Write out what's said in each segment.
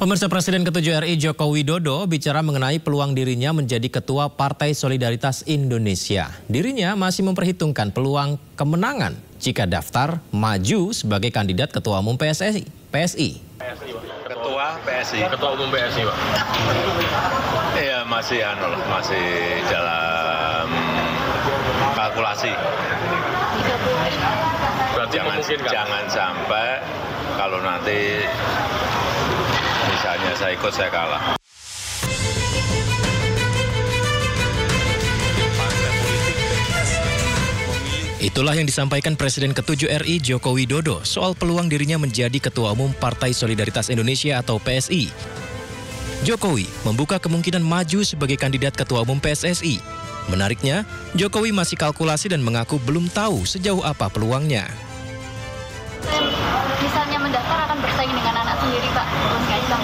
Pemirsa, Presiden ke-7 RI Joko Widodo bicara mengenai peluang dirinya menjadi Ketua Partai Solidaritas Indonesia. Dirinya masih memperhitungkan peluang kemenangan jika daftar maju sebagai kandidat Ketua Umum PSI. Ketua PSI. Ketua Umum PSI, Pak. Iya, masih dalam kalkulasi. Berarti Jangan sampai kalau nanti misalnya saya ikut, saya kalah. Itulah yang disampaikan Presiden ke-7 RI Joko Widodo soal peluang dirinya menjadi Ketua Umum Partai Solidaritas Indonesia atau PSI. Jokowi membuka kemungkinan maju sebagai kandidat Ketua Umum PSSI. Menariknya, Jokowi masih kalkulasi dan mengaku belum tahu sejauh apa peluangnya. Misalnya mendaftar akan bersaing dengan anak sendiri, Pak, Mas Kaisang?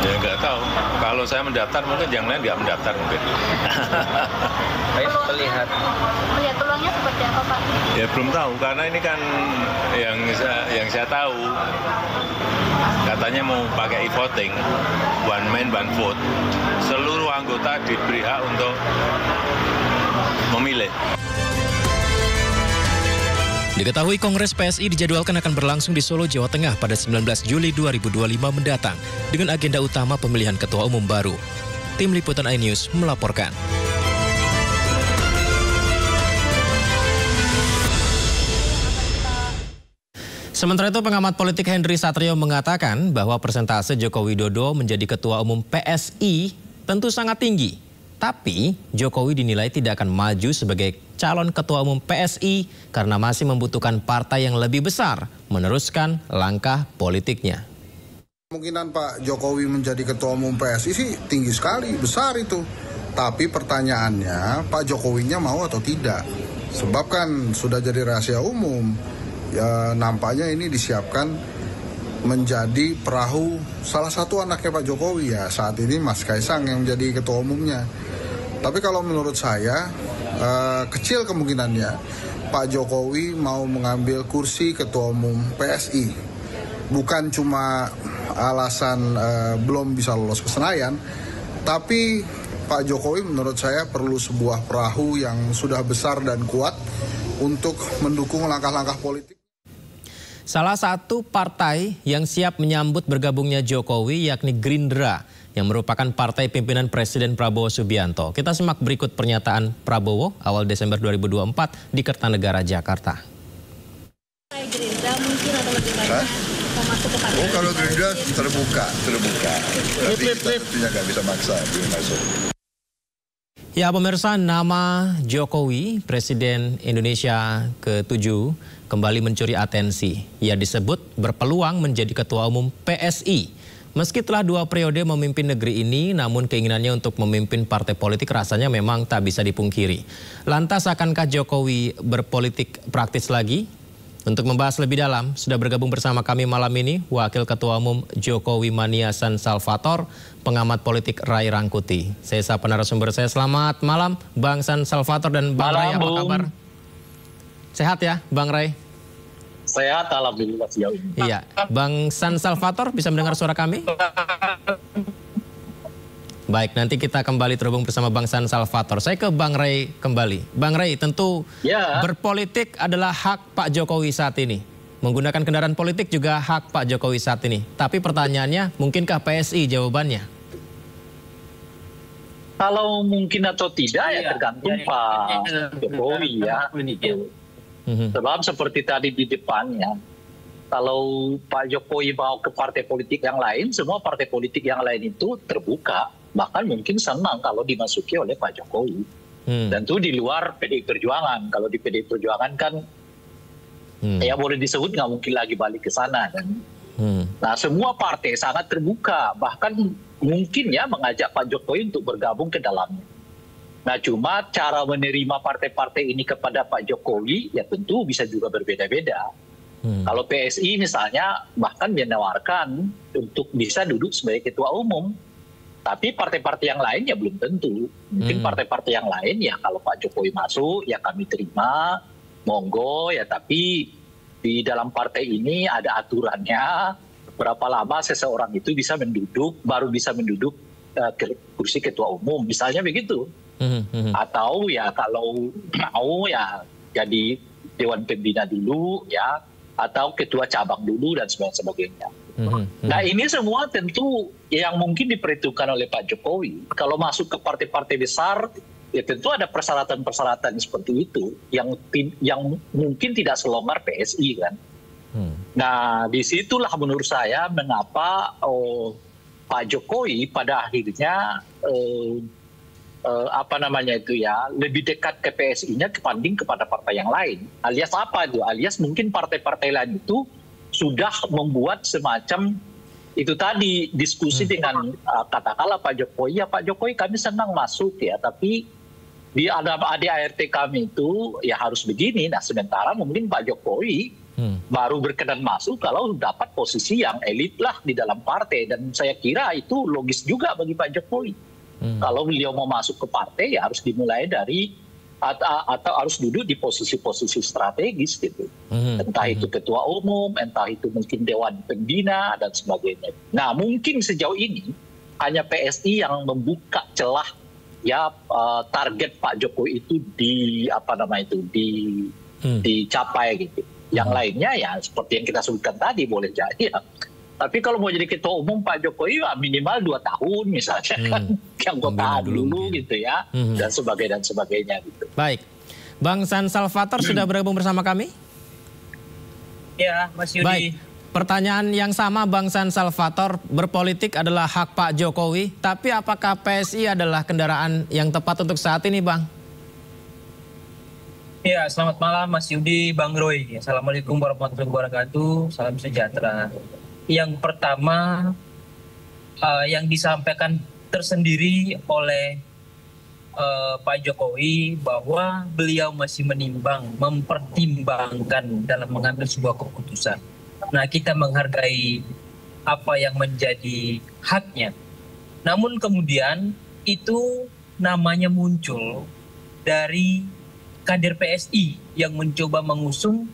Ya nggak tahu. Kalau saya mendaftar mungkin yang lain nggak mendaftar mungkin. Melihat peluangnya seperti apa, Pak? Ya belum tahu karena ini kan yang saya tahu katanya mau pakai e-voting, one man one vote. Seluruh anggota diberi hak untuk memilih. Diketahui Kongres PSI dijadwalkan akan berlangsung di Solo, Jawa Tengah pada 19 Juli 2025 mendatang dengan agenda utama pemilihan Ketua Umum baru. Tim Liputan iNews melaporkan. Sementara itu, pengamat politik Henry Satrio mengatakan bahwa persentase Joko Widodo menjadi Ketua Umum PSI tentu sangat tinggi. Tapi Jokowi dinilai tidak akan maju sebagai calon Ketua Umum PSI karena masih membutuhkan partai yang lebih besar meneruskan langkah politiknya. Kemungkinan Pak Jokowi menjadi Ketua Umum PSI sih tinggi sekali, besar itu. Tapi pertanyaannya Pak Jokowinya mau atau tidak? Sebab kan sudah jadi rahasia umum. Ya, nampaknya ini disiapkan menjadi perahu salah satu anaknya Pak Jokowi, ya saat ini Mas Kaisang yang menjadi ketua umumnya. Tapi kalau menurut saya kecil kemungkinannya Pak Jokowi mau mengambil kursi ketua umum PSI. Bukan cuma alasan belum bisa lolos ke Senayan, tapi Pak Jokowi menurut saya perlu sebuah perahu yang sudah besar dan kuat untuk mendukung langkah-langkah politik. Salah satu partai yang siap menyambut bergabungnya Jokowi yakni Gerindra yang merupakan partai pimpinan Presiden Prabowo Subianto. Kita simak berikut pernyataan Prabowo awal Desember 2024 di Kertanegara, Jakarta. Gerindra mungkin atau lebih banyak masuk ke partai? Oh, kalau Gerindra terbuka. Tapi kita tentunya nggak bisa maksa dia masuk. Ya, pemirsa, nama Jokowi, Presiden Indonesia ke-7, kembali mencuri atensi. Ia disebut berpeluang menjadi Ketua Umum PSI. Meski telah 2 periode memimpin negeri ini, namun keinginannya untuk memimpin partai politik rasanya memang tak bisa dipungkiri. Lantas, akankah Jokowi berpolitik praktis lagi? Untuk membahas lebih dalam, sudah bergabung bersama kami malam ini Wakil Ketua Umum Jokowi Mania San Salvator, pengamat politik Ray Rangkuti. Saya sapa narasumber saya, selamat malam Bang San Salvator dan Bang Ray, apa kabar? Sehat ya Bang Ray? Sehat, alhamdulillah. Iya, Bang San Salvator bisa mendengar suara kami? Baik, nanti kita kembali terhubung bersama Bang San Salvator. Saya ke Bang Ray kembali. Bang Ray, tentu berpolitik adalah hak Pak Jokowi saat ini. Menggunakan kendaraan politik juga hak Pak Jokowi saat ini. Tapi pertanyaannya, mungkinkah PSI jawabannya? Kalau mungkin atau tidak ya tergantung Pak Jokowi ya. Sebab seperti tadi di depannya, kalau Pak Jokowi mau ke partai politik yang lain, semua partai politik yang lain itu terbuka. Bahkan mungkin senang kalau dimasuki oleh Pak Jokowi. Dan itu di luar PDI Perjuangan. Kalau di PDI Perjuangan kan ya boleh disebut nggak mungkin lagi balik ke sana. Nah, semua partai sangat terbuka. Bahkan mungkin ya mengajak Pak Jokowi untuk bergabung ke dalamnya. Nah, cuma cara menerima partai-partai ini kepada Pak Jokowi ya tentu bisa juga berbeda-beda. Kalau PSI misalnya bahkan menawarkan untuk bisa duduk sebagai ketua umum. Tapi partai-partai yang lain ya belum tentu. Mungkin partai-partai yang lain ya kalau Pak Jokowi masuk ya kami terima, monggo ya, tapi di dalam partai ini ada aturannya. berapa lama seseorang itu baru bisa menduduk kursi ketua umum, misalnya begitu. Atau ya kalau mau ya jadi Dewan Pembina dulu ya, atau ketua cabang dulu dan sebagainya. Nah ini semua tentu yang mungkin diperhitungkan oleh Pak Jokowi. Kalau masuk ke partai-partai besar, ya tentu ada persyaratan-persyaratan seperti itu yang mungkin tidak selonggar PSI kan. Nah disitulah menurut saya mengapa Pak Jokowi pada akhirnya lebih dekat ke PSI-nya dibanding kepada partai yang lain. Alias apa itu? Alias mungkin partai-partai lain itu sudah membuat semacam itu tadi diskusi dengan katakanlah Pak Jokowi, ya Pak Jokowi kami senang masuk ya, tapi di ADART kami itu ya harus begini. Nah sementara mungkin Pak Jokowi baru berkenan masuk kalau dapat posisi yang elit lah di dalam partai, dan saya kira itu logis juga bagi Pak Jokowi. Kalau beliau mau masuk ke partai ya harus dimulai dari atau harus duduk di posisi-posisi strategis gitu. Entah itu ketua umum, entah itu mungkin Dewan Pembina dan sebagainya. Nah mungkin sejauh ini hanya PSI yang membuka celah ya target Pak Jokowi itu dicapai gitu. Yang lainnya ya seperti yang kita sebutkan tadi boleh jadi ya. Tapi kalau mau jadi ketua umum Pak Jokowi ya minimal 2 tahun misalnya kan, yang kota dulu gitu ya, dan sebagainya gitu. Baik, Bang San Salvator sudah bergabung bersama kami. Ya, Mas Yudi. Baik, pertanyaan yang sama Bang San Salvator, berpolitik adalah hak Pak Jokowi, tapi apakah PSI adalah kendaraan yang tepat untuk saat ini, Bang? Ya, selamat malam Mas Yudi, Bang Roy. Assalamualaikum warahmatullahi wabarakatuh, salam sejahtera. Yang pertama, yang disampaikan tersendiri oleh Pak Jokowi bahwa beliau masih mempertimbangkan dalam mengambil sebuah keputusan. Nah, kita menghargai apa yang menjadi haknya. Namun kemudian itu namanya muncul dari kader PSI yang mencoba mengusung,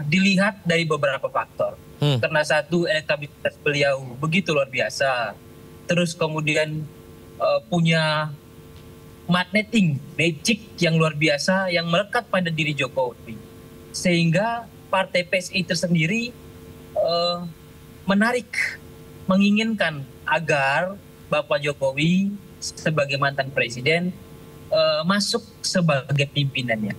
dilihat dari beberapa faktor. Karena satu, elektabilitas beliau begitu luar biasa. Terus kemudian punya magneting, magic yang luar biasa yang melekat pada diri Jokowi. Sehingga partai PSI tersendiri menarik, menginginkan agar Bapak Jokowi sebagai mantan presiden masuk sebagai pimpinannya.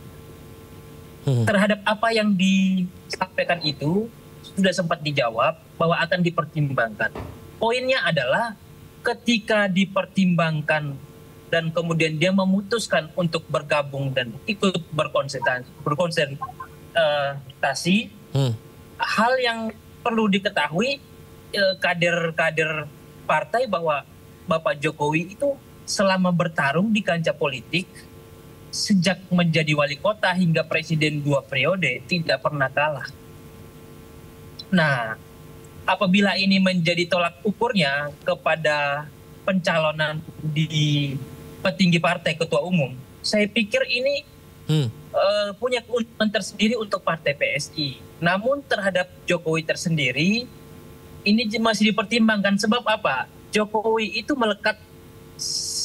Terhadap apa yang disampaikan itu sudah sempat dijawab bahwa akan dipertimbangkan. Poinnya adalah ketika dipertimbangkan dan kemudian dia memutuskan untuk bergabung dan ikut berkonsentrasi, hal yang perlu diketahui kader-kader partai bahwa Bapak Jokowi itu selama bertarung di kancah politik, sejak menjadi wali kota hingga presiden 2 periode, tidak pernah kalah. Nah, apabila ini menjadi tolak ukurnya kepada pencalonan di petinggi partai ketua umum, saya pikir ini punya keuntungan tersendiri untuk partai PSI. Namun terhadap Jokowi tersendiri, ini masih dipertimbangkan. Sebab apa? Jokowi itu melekat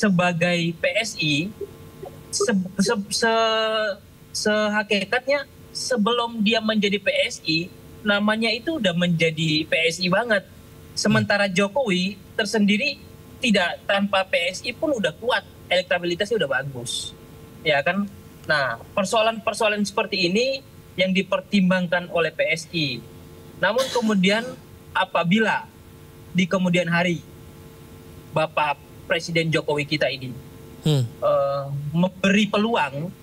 sebagai PSI, sehakikatnya sebelum dia menjadi PSI, namanya itu udah menjadi PSI banget. Sementara Jokowi tersendiri tidak, tanpa PSI pun udah kuat, elektabilitasnya udah bagus, ya kan? Nah, persoalan-persoalan seperti ini yang dipertimbangkan oleh PSI. Namun kemudian apabila di kemudian hari Bapak Presiden Jokowi kita ini memberi peluang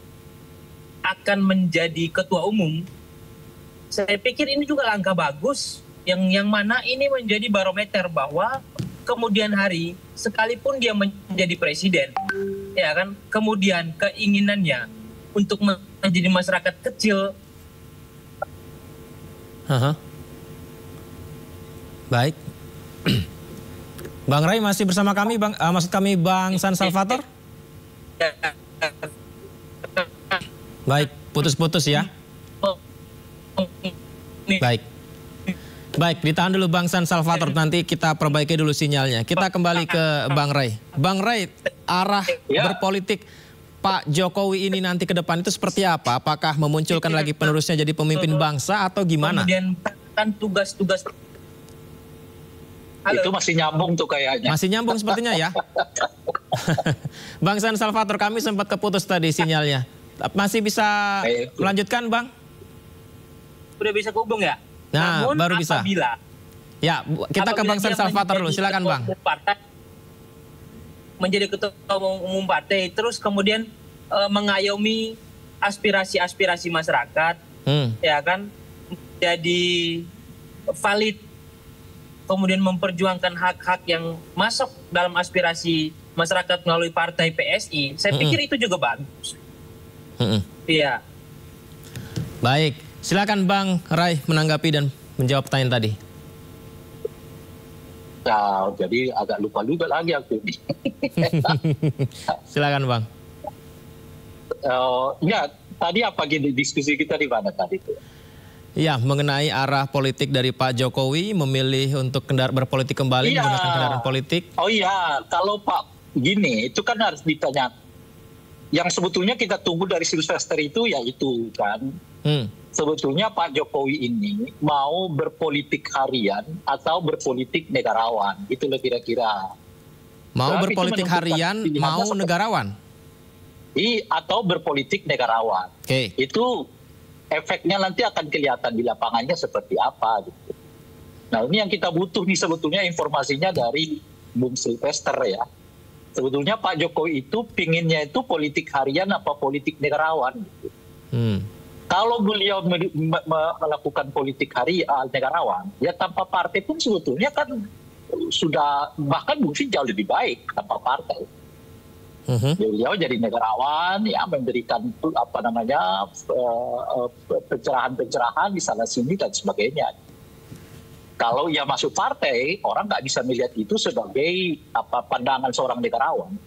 akan menjadi ketua umum, saya pikir ini juga langkah bagus yang mana ini menjadi barometer bahwa kemudian hari sekalipun dia menjadi presiden, ya kan, kemudian keinginannya untuk menjadi masyarakat kecil. Baik. Bang Ray masih bersama kami, maksud kami Bang San Salvator? Baik, putus-putus ya. Baik. Baik, ditahan dulu Bang San Salvator, nanti kita perbaiki dulu sinyalnya. Kita kembali ke Bang Ray. Bang Ray, arah berpolitik Pak Jokowi ini nanti ke depan itu seperti apa? Apakah memunculkan lagi penerusnya jadi pemimpin bangsa atau gimana? Kemudian kan tugas-tugas itu masih nyambung tuh kayaknya. Masih nyambung sepertinya ya. Bang San Salvator, kami sempat keputus tadi sinyalnya. Masih bisa melanjutkan, Bang? Udah bisa hubung ya? Nah, namun baru bisa. Ya, kita ke Bang San Salvator dulu, silakan Bang. Menjadi ketua umum partai, terus kemudian mengayomi aspirasi-aspirasi masyarakat, ya kan, jadi valid, kemudian memperjuangkan hak-hak yang masuk dalam aspirasi masyarakat melalui partai PSI. Saya pikir itu juga bagus. Iya. Baik, silakan Bang Ray menanggapi dan menjawab pertanyaan tadi. Nah, jadi agak lupa-lupa lagi aku ini. Silakan Bang. Ya, tadi apa diskusi kita di mana tadi? Iya, mengenai arah politik dari Pak Jokowi memilih untuk berpolitik kembali menggunakan kendaraan politik. Oh iya, kalau Pak gini, itu kan harus ditanya. Yang sebetulnya kita tunggu dari Silvester itu ya itu kan. Sebetulnya Pak Jokowi ini mau berpolitik harian atau berpolitik negarawan. Itulah kira-kira. Mau berpolitik harian, mau negarawan? Atau berpolitik negarawan. Oke. Itu efeknya nanti akan kelihatan di lapangannya seperti apa gitu. Nah ini yang kita butuh nih sebetulnya informasinya dari Bung Silvester ya. Sebetulnya Pak Jokowi itu pinginnya itu politik harian apa politik negarawan gitu. Kalau beliau melakukan politik negarawan, ya tanpa partai pun sebetulnya kan sudah bahkan mungkin jauh lebih baik tanpa partai. Beliau jadi negarawan, ya memberikan pencerahan-pencerahan di sana sini dan sebagainya. Kalau ia masuk partai, orang nggak bisa melihat itu sebagai pandangan seorang negarawan.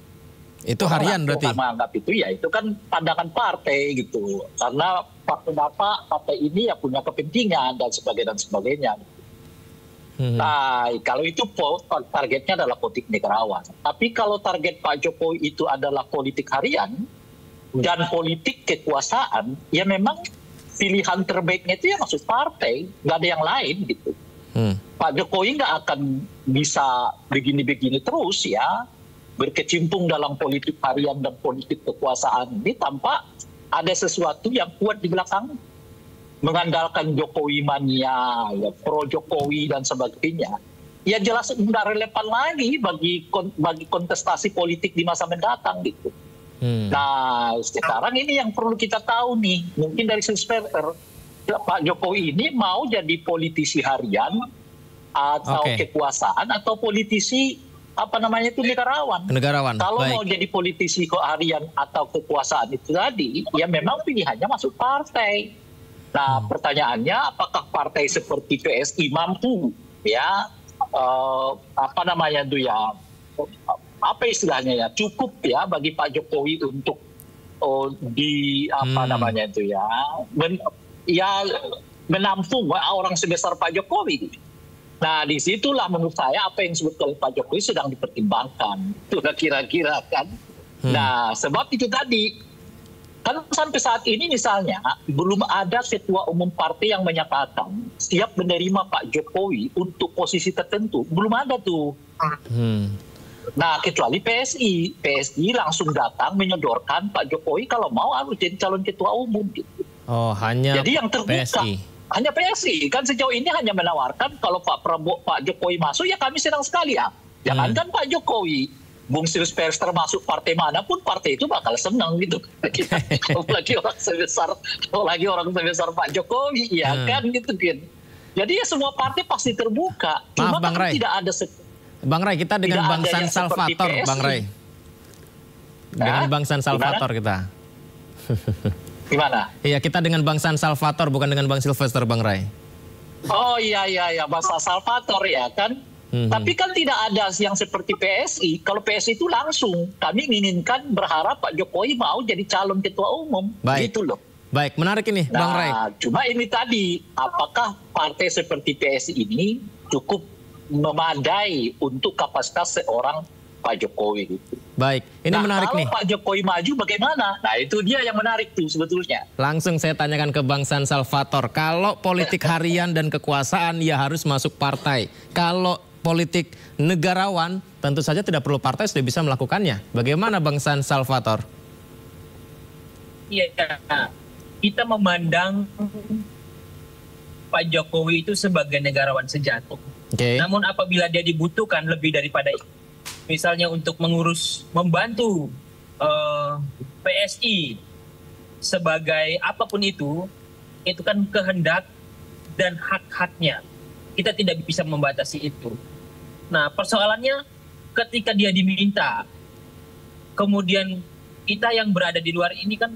Itu harian berarti? Menganggap itu ya itu kan pandangan partai gitu. Karena partai ini ya punya kepentingan dan sebagainya. Nah, kalau itu targetnya adalah politik negarawan. Tapi kalau target Pak Jokowi itu adalah politik harian dan politik kekuasaan, ya memang pilihan terbaiknya itu ya masuk partai, nggak ada yang lain gitu. Pak Jokowi nggak akan bisa begini-begini terus ya, berkecimpung dalam politik harian dan politik kekuasaan ini tanpa ada sesuatu yang kuat di belakang. Mengandalkan Jokowi mania, ya, pro Jokowi dan sebagainya, ya jelas nggak relevan lagi bagi kontestasi politik di masa mendatang gitu. Nah sekarang ini yang perlu kita tahu nih, mungkin dari Silvester, Pak Jokowi ini mau jadi politisi harian atau kekuasaan atau politisi negarawan. Kalau mau jadi politisi harian atau kekuasaan itu tadi, ya memang pilihannya masuk partai. Nah pertanyaannya apakah partai seperti PSI mampu ya istilahnya ya cukup ya bagi Pak Jokowi untuk menampung orang sebesar Pak Jokowi. Nah disitulah menurut saya apa yang disebut oleh Pak Jokowi sedang dipertimbangkan. Itu kira-kira kan. Nah sebab itu tadi. Kan sampai saat ini misalnya belum ada ketua umum partai yang menyatakan siap menerima Pak Jokowi untuk posisi tertentu. Belum ada tuh. Nah kecuali PSI. PSI langsung datang menyodorkan Pak Jokowi kalau mau harus jadi calon ketua umum. Gitu. Oh hanya jadi yang terbuka. PSI. Hanya PSI. Kan sejauh ini hanya menawarkan kalau Pak Jokowi masuk ya kami senang sekali ya. Jangankan Pak Jokowi. Bung Silvester masuk partai manapun, partai itu bakal senang gitu. Apalagi orang sebesar Pak Jokowi, ya kan gitu kan. Jadi ya semua partai pasti terbuka. Cuma Bang Ray. Tidak ada. Bang Ray, kita dengan Bang San Salvator, Bang Ray. Dengan Bang San Salvator kita. Gimana? Iya, kita dengan Bang San Salvator, bukan dengan Bang Silvester, Bang Ray. Oh iya, Bang San Salvator ya kan. Tapi kan tidak ada yang seperti PSI. Kalau PSI itu langsung kami menginginkan berharap Pak Jokowi mau jadi calon ketua umum. Baik. Gitu loh. Baik, menarik ini, Bang Ray. Cuma ini tadi, apakah partai seperti PSI ini cukup memadai untuk kapasitas seorang Pak Jokowi? Baik, ini menarik nih. Kalau Pak Jokowi maju bagaimana? Nah, itu dia yang menarik tuh sebetulnya. Langsung saya tanyakan ke Bang San Salvator. Kalau politik harian dan kekuasaan, ya harus masuk partai. Kalau politik negarawan, tentu saja tidak perlu partai, sudah bisa melakukannya. Bagaimana Bang San Salvator? Iya, kita memandang Pak Jokowi itu sebagai negarawan sejati. Namun apabila dia dibutuhkan lebih daripada itu, misalnya untuk membantu PSI sebagai apapun itu kan kehendak dan hak-haknya. Kita tidak bisa membatasi itu. Nah, persoalannya ketika dia diminta, kemudian kita yang berada di luar ini kan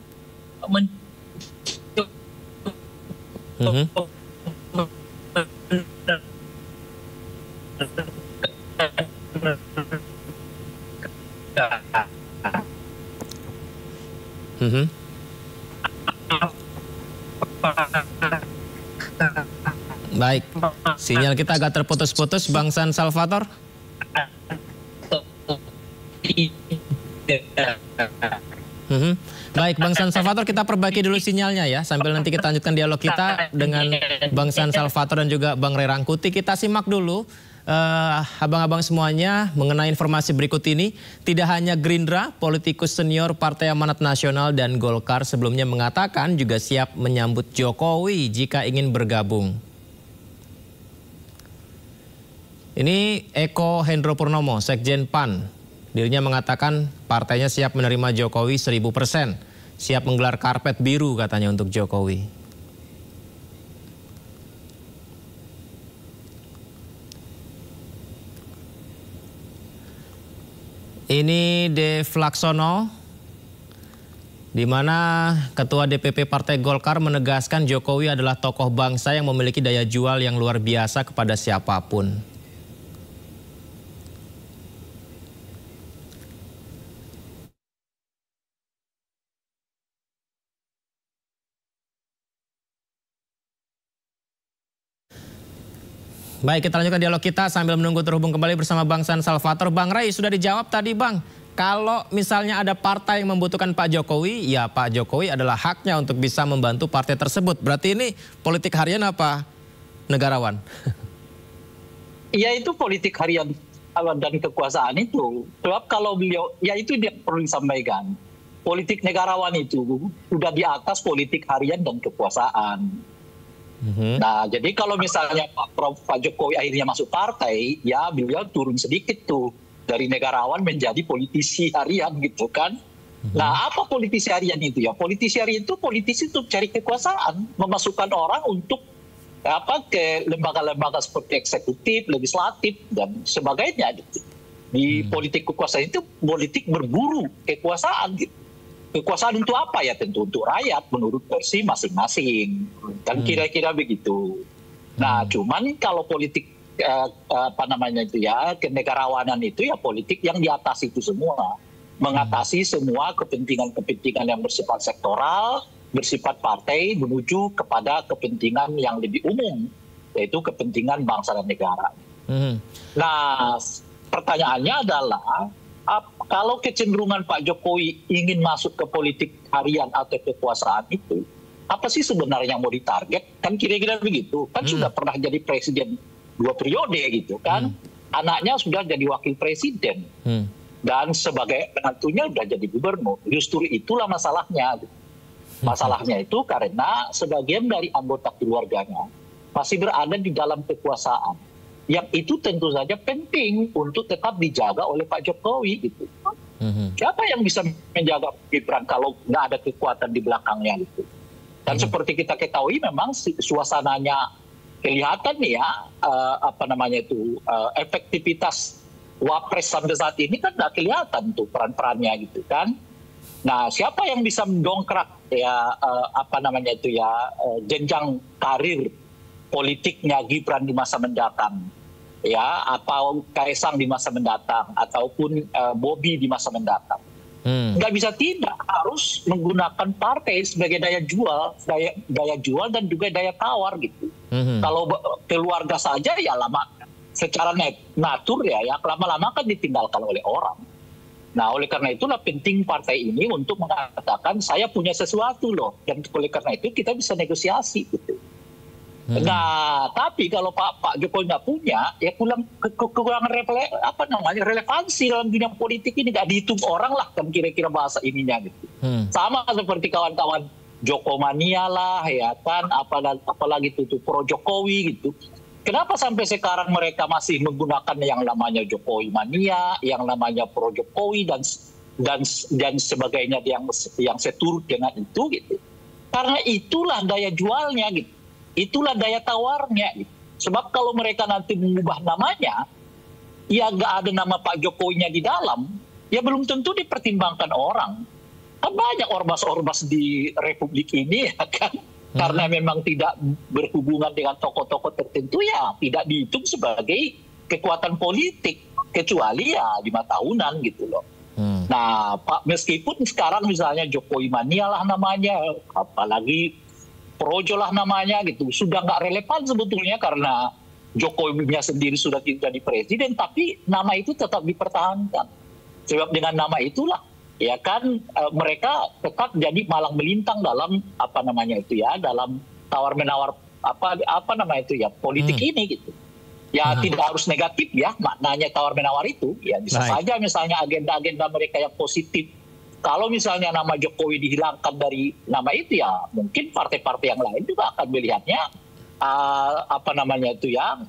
Baik, sinyal kita agak terputus-putus, Bang San Salvator. Baik, Bang San Salvator, kita perbaiki dulu sinyalnya ya, sambil nanti kita lanjutkan dialog kita dengan Bang San Salvator dan juga Bang Ray Rangkuti. Kita simak dulu, abang-abang semuanya, mengenai informasi berikut ini. Tidak hanya Gerindra, politikus senior Partai Amanat Nasional dan Golkar sebelumnya mengatakan juga siap menyambut Jokowi jika ingin bergabung. Ini Eko Hendro Purnomo, Sekjen PAN. Dirinya mengatakan partainya siap menerima Jokowi 1000%. Siap menggelar karpet biru katanya untuk Jokowi. Ini Dev Laksono, di mana Ketua DPP Partai Golkar menegaskan Jokowi adalah tokoh bangsa yang memiliki daya jual yang luar biasa kepada siapapun. Baik, kita lanjutkan dialog kita sambil menunggu terhubung kembali bersama Bang San Salvator. Bang Ray, sudah dijawab tadi Bang, kalau misalnya ada partai yang membutuhkan Pak Jokowi, ya Pak Jokowi adalah haknya untuk bisa membantu partai tersebut. Berarti ini politik harian apa negarawan? Ya itu politik harian dan kekuasaan itu. Sebab kalau beliau, ya itu dia perlu disampaikan. Politik negarawan itu sudah di atas politik harian dan kekuasaan. Nah, jadi kalau misalnya Pak Jokowi akhirnya masuk partai, ya beliau turun sedikit tuh dari negarawan menjadi politisi harian gitu kan. Nah, apa politisi harian itu ya? Politisi harian itu politisi untuk cari kekuasaan, memasukkan orang untuk ke lembaga-lembaga seperti eksekutif, legislatif dan sebagainya gitu. Di politik kekuasaan itu politik berburu kekuasaan gitu. Kekuasaan untuk apa ya? Tentu untuk rakyat menurut versi masing-masing. Kan kira-kira begitu. Nah, cuman kalau politik kenegarawanan itu ya politik yang di atas itu semua. Mengatasi semua kepentingan-kepentingan yang bersifat sektoral, bersifat partai menuju kepada kepentingan yang lebih umum, yaitu kepentingan bangsa dan negara. Nah, pertanyaannya adalah kalau kecenderungan Pak Jokowi ingin masuk ke politik harian atau kekuasaan itu, apa sih sebenarnya yang mau ditarget? Kan kira-kira begitu. Kan sudah pernah jadi presiden 2 periode gitu kan. Anaknya sudah jadi wakil presiden. Dan sebagai menantunya sudah jadi gubernur. Justru itulah masalahnya. Masalahnya itu karena sebagian dari anggota keluarganya masih berada di dalam kekuasaan. Yang itu tentu saja penting untuk tetap dijaga oleh Pak Jokowi gitu. Siapa yang bisa menjaga Gibran kalau nggak ada kekuatan di belakangnya gitu. Dan seperti kita ketahui memang suasananya kelihatan ya efektivitas Wapres sampai saat ini kan nggak kelihatan tuh peran-perannya gitu kan. Nah, siapa yang bisa mendongkrak ya jenjang karir politiknya Gibran di masa mendatang, ya, atau Kaisang di masa mendatang, ataupun Bobi di masa mendatang. Nggak bisa tidak, harus menggunakan partai sebagai daya jual dan juga daya tawar gitu. Kalau keluarga saja ya lama secara natur ya lama-lama kan ditinggalkan oleh orang. Nah, oleh karena itulah penting partai ini untuk mengatakan saya punya sesuatu loh, dan oleh karena itu kita bisa negosiasi gitu. Nah, tapi kalau Pak Jokowi nggak punya, ya kekurangan relevansi dalam dunia politik ini, nggak dihitung orang lah kan kira-kira bahasa ininya gitu. Sama seperti kawan-kawan Jokomania lah, ya kan, apalagi itu pro Jokowi gitu. Kenapa sampai sekarang mereka masih menggunakan yang namanya Jokowi mania, yang namanya pro Jokowi dan sebagainya yang seturut dengan itu gitu. Karena itulah daya jualnya gitu. Itulah daya tawarnya. Sebab kalau mereka nanti mengubah namanya, ya nggak ada nama Pak Jokowinya di dalam, ya belum tentu dipertimbangkan orang. Kan banyak ormas-ormas di Republik ini ya kan, karena memang tidak berhubungan dengan tokoh-tokoh tertentu ya tidak dihitung sebagai kekuatan politik, kecuali ya 5 tahunan gitu loh. Nah, meskipun sekarang misalnya Jokowi mania lah namanya, apalagi Projo lah namanya gitu, sudah nggak relevan sebetulnya karena Jokowi-nya sendiri sudah tidak jadi presiden, tapi nama itu tetap dipertahankan. Sebab dengan nama itulah ya kan mereka tetap jadi malang melintang dalam dalam tawar menawar politik ini gitu. Ya tidak harus negatif ya maknanya tawar menawar itu, ya bisa saja misalnya agenda-agenda mereka yang positif. Kalau misalnya nama Jokowi dihilangkan dari nama itu ya mungkin partai-partai yang lain juga akan melihatnya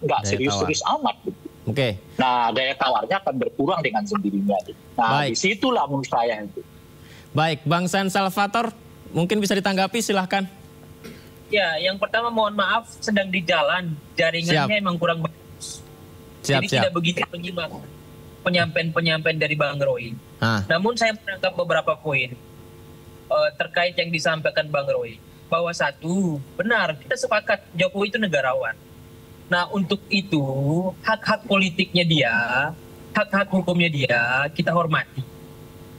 nggak serius-serius amat. Gitu. Oke. Nah daya tawarnya akan berkurang dengan sendirinya. Gitu. Nah disitulah menurut saya itu. Baik, Bang San Salvator mungkin bisa ditanggapi, silahkan. Ya, yang pertama mohon maaf sedang di jalan, jaringannya emang kurang bagus. Jadi tidak begitu menyimak penyampaian dari Bang Roy. Namun saya menangkap beberapa poin terkait yang disampaikan Bang Roy. Bahwa satu, benar kita sepakat Jokowi itu negarawan. Nah untuk itu hak-hak politiknya dia, hak-hak hukumnya dia kita hormati.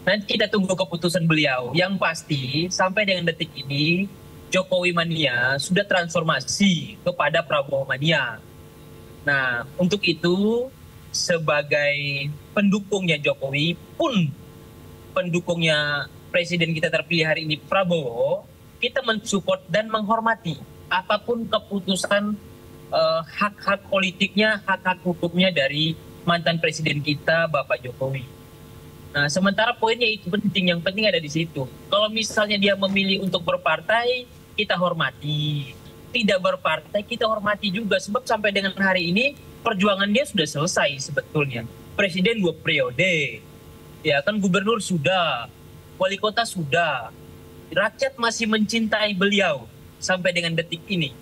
Nanti kita tunggu keputusan beliau. Yang pasti sampai dengan detik ini Jokowi mania sudah transformasi kepada Prabowo mania. Nah untuk itu sebagai pendukungnya Jokowi pun pendukungnya presiden kita terpilih hari ini Prabowo, kita mensupport dan menghormati apapun keputusan hak-hak politiknya, hak-hak hukumnya dari mantan presiden kita Bapak Jokowi. Nah sementara poinnya itu penting, yang penting ada di situ. Kalau misalnya dia memilih untuk berpartai, kita hormati. Tidak berpartai, kita hormati juga. Sebab sampai dengan hari ini perjuangan dia sudah selesai sebetulnya. Presiden 2 periode, ya kan, gubernur sudah, wali kota sudah, rakyat masih mencintai beliau sampai dengan detik ini.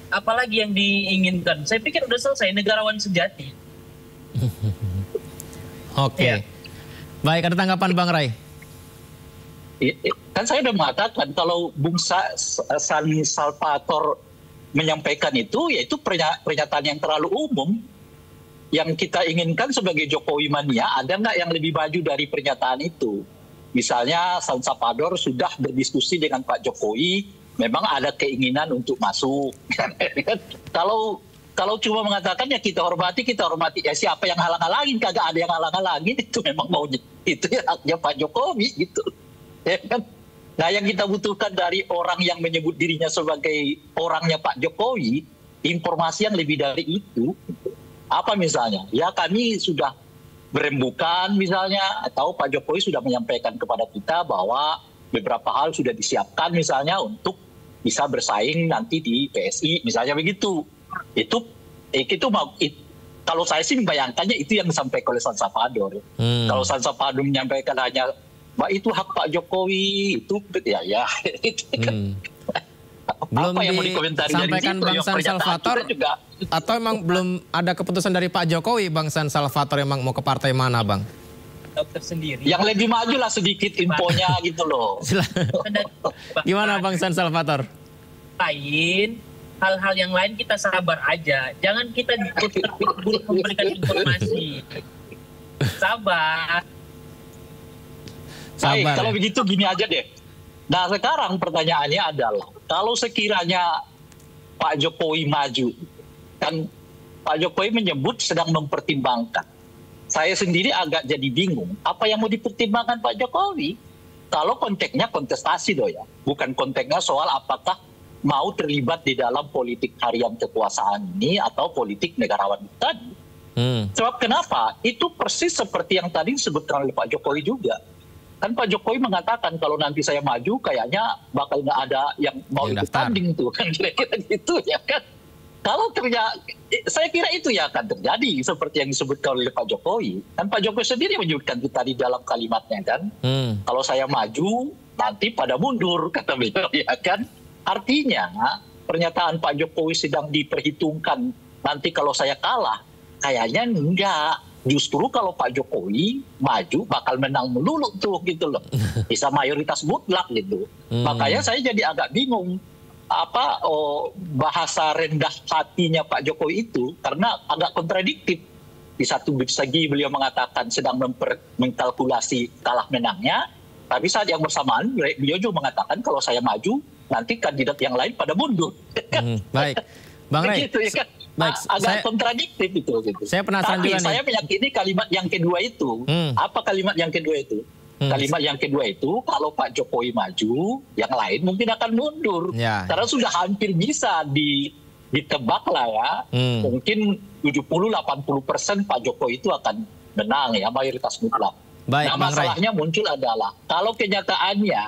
Apalagi yang diinginkan? Saya pikir udah selesai, negarawan sejati. Oke. Ya. Baik, ada tanggapan Bang Ray? Kan saya sudah mengatakan kalau Bung San Salvator menyampaikan itu, yaitu pernyataan yang terlalu umum. Yang kita inginkan sebagai Jokowi mania, ada nggak yang lebih maju dari pernyataan itu? Misalnya San Salvator sudah berdiskusi dengan Pak Jokowi, memang ada keinginan untuk masuk. Kalau cuma mengatakan ya kita hormati, ya siapa yang halang-halangin? Kagak ada yang halang-halangin, itu memang maunya, itu ya haknya Pak Jokowi gitu. Ya kan? Nah yang kita butuhkan dari orang yang menyebut dirinya sebagai orangnya Pak Jokowi, informasi yang lebih dari itu. Apa misalnya? Ya kami sudah berembukan misalnya, atau Pak Jokowi sudah menyampaikan kepada kita bahwa beberapa hal sudah disiapkan misalnya untuk bisa bersaing nanti di PSI, misalnya begitu. Itu kalau saya sih membayangkannya itu yang disampaikan oleh San Salvator. Kalau San Salvator menyampaikan hanya Mbak itu hak Pak Jokowi, itu ya itu kan. Belum apa yang mau dikomentari disampaikan Bang San Salvator juga, atau emang belum ada keputusan dari Pak Jokowi Bang San Salvator emang mau ke partai mana Bang? Sendiri. Yang lebih maju lah sedikit infonya gitu loh. Gimana Bang San Salvator? Hal-hal yang lain kita sabar aja. Jangan kita buru memberikan informasi. Sabar. Baik, kalau begitu gini aja deh. Nah sekarang pertanyaannya adalah, kalau sekiranya Pak Jokowi maju, kan Pak Jokowi menyebut sedang mempertimbangkan. Saya sendiri agak jadi bingung, apa yang mau dipertimbangkan Pak Jokowi? Kalau konteksnya kontestasi ya, bukan konteksnya soal apakah mau terlibat di dalam politik harian kekuasaan ini atau politik negarawan tadi. Sebab kenapa? Itu persis seperti yang tadi disebutkan oleh Pak Jokowi juga. Kan Pak Jokowi mengatakan kalau nanti saya maju kayaknya bakal nggak ada yang mau ikut tanding tuh, kan kira-kira gitu ya kan. Kalau saya kira itu ya akan terjadi seperti yang disebutkan oleh Pak Jokowi. Kan Pak Jokowi sendiri menyebutkan itu tadi dalam kalimatnya kan. Kalau saya maju nanti pada mundur kata beliau ya kan. Artinya pernyataan Pak Jokowi sedang diperhitungkan nanti kalau saya kalah. Kayaknya enggak. Justru kalau Pak Jokowi maju bakal menang melulu tuh gitu loh. Bisa mayoritas mutlak gitu. Makanya saya jadi agak bingung bahasa rendah hatinya Pak Jokowi itu karena agak kontradiktif. Di satu segi beliau mengatakan sedang mengkalkulasi kalah menangnya, tapi saat yang bersamaan beliau juga mengatakan kalau saya maju nanti kandidat yang lain pada mundur. Baik, Bang Ray. Begitu, ya kan? Agak kontradiktif itu. Gitu. Saya penasaran juga nih. Saya meyakini kalimat yang kedua itu. Apa kalimat yang kedua itu? Kalimat yang kedua itu, kalau Pak Jokowi maju, yang lain mungkin akan mundur. Ya. Karena sudah hampir bisa ditebak lah ya. Mungkin 70-80% Pak Jokowi itu akan menang ya, mayoritas mutlak. Baik, nah masalahnya muncul adalah, kalau kenyataannya,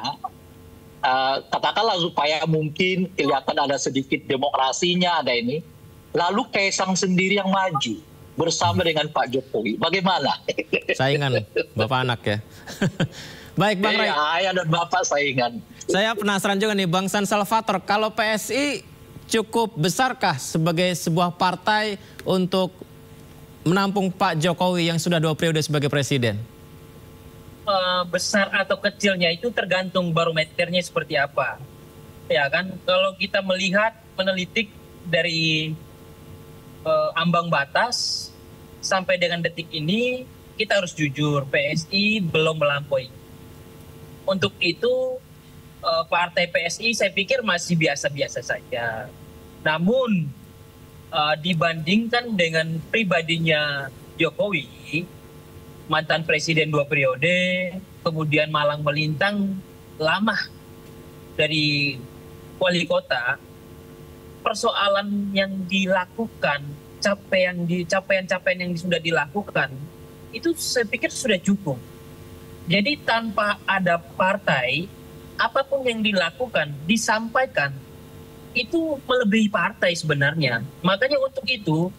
katakanlah supaya mungkin kelihatan ada sedikit demokrasinya, ada ini, lalu Kaisang sendiri yang maju bersama dengan Pak Jokowi, bagaimana? Saingan Bapak anak ya. Baik Bang Ray. Ayah dan Bapak saingan. Saya penasaran juga nih Bang San Salvator, kalau PSI cukup besarkah sebagai sebuah partai untuk menampung Pak Jokowi yang sudah 2 periode sebagai presiden? Besar atau kecilnya itu tergantung barometernya seperti apa. Ya kan, kalau kita melihat menelitik dari ambang batas sampai dengan detik ini, kita harus jujur, PSI belum melampaui. Untuk itu partai PSI saya pikir masih biasa-biasa saja. Namun dibandingkan dengan pribadinya Jokowi, mantan presiden 2 periode, kemudian malang melintang lama dari wali kota, persoalan yang dilakukan, capaian-capaian yang sudah dilakukan, itu saya pikir sudah cukup. Jadi tanpa ada partai, apapun yang dilakukan, disampaikan, itu melebihi partai sebenarnya. Makanya untuk itu,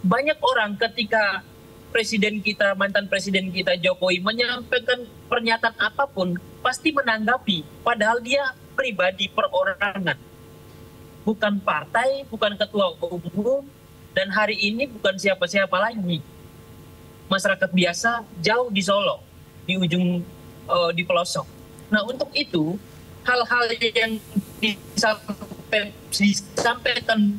banyak orang ketika presiden kita, mantan presiden kita Jokowi menyampaikan pernyataan apapun, pasti menanggapi. Padahal dia pribadi perorangan. Bukan partai, bukan ketua umum, dan hari ini bukan siapa-siapa lagi. Masyarakat biasa jauh di Solo, di ujung, di pelosok. Nah untuk itu, hal-hal yang disampaikan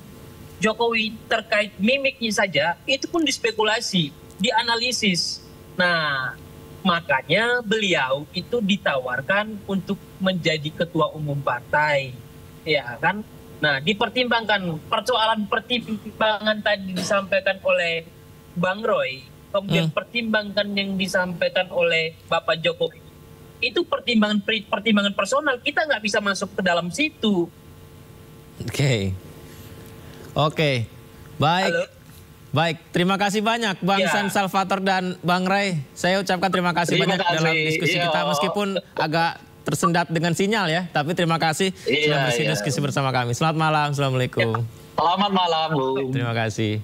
Jokowi terkait mimiknya saja, itu pun dispekulasi, dianalisis. Nah, makanya beliau itu ditawarkan untuk menjadi ketua umum partai, ya kan? Nah, dipertimbangkan pertimbangan tadi disampaikan oleh Bang Roy, kemudian pertimbangan yang disampaikan oleh Bapak Jokowi, itu pertimbangan personal, kita nggak bisa masuk ke dalam situ. Oke, baik. Halo? Baik, terima kasih banyak Bang San Salvator dan Bang Ray. Saya ucapkan terima kasih banyak dalam diskusi kita, meskipun agak tersendat dengan sinyal ya, tapi terima kasih sudah berdiskusi bersama kami. Selamat malam, assalamualaikum. Selamat malam, Bu. Terima kasih.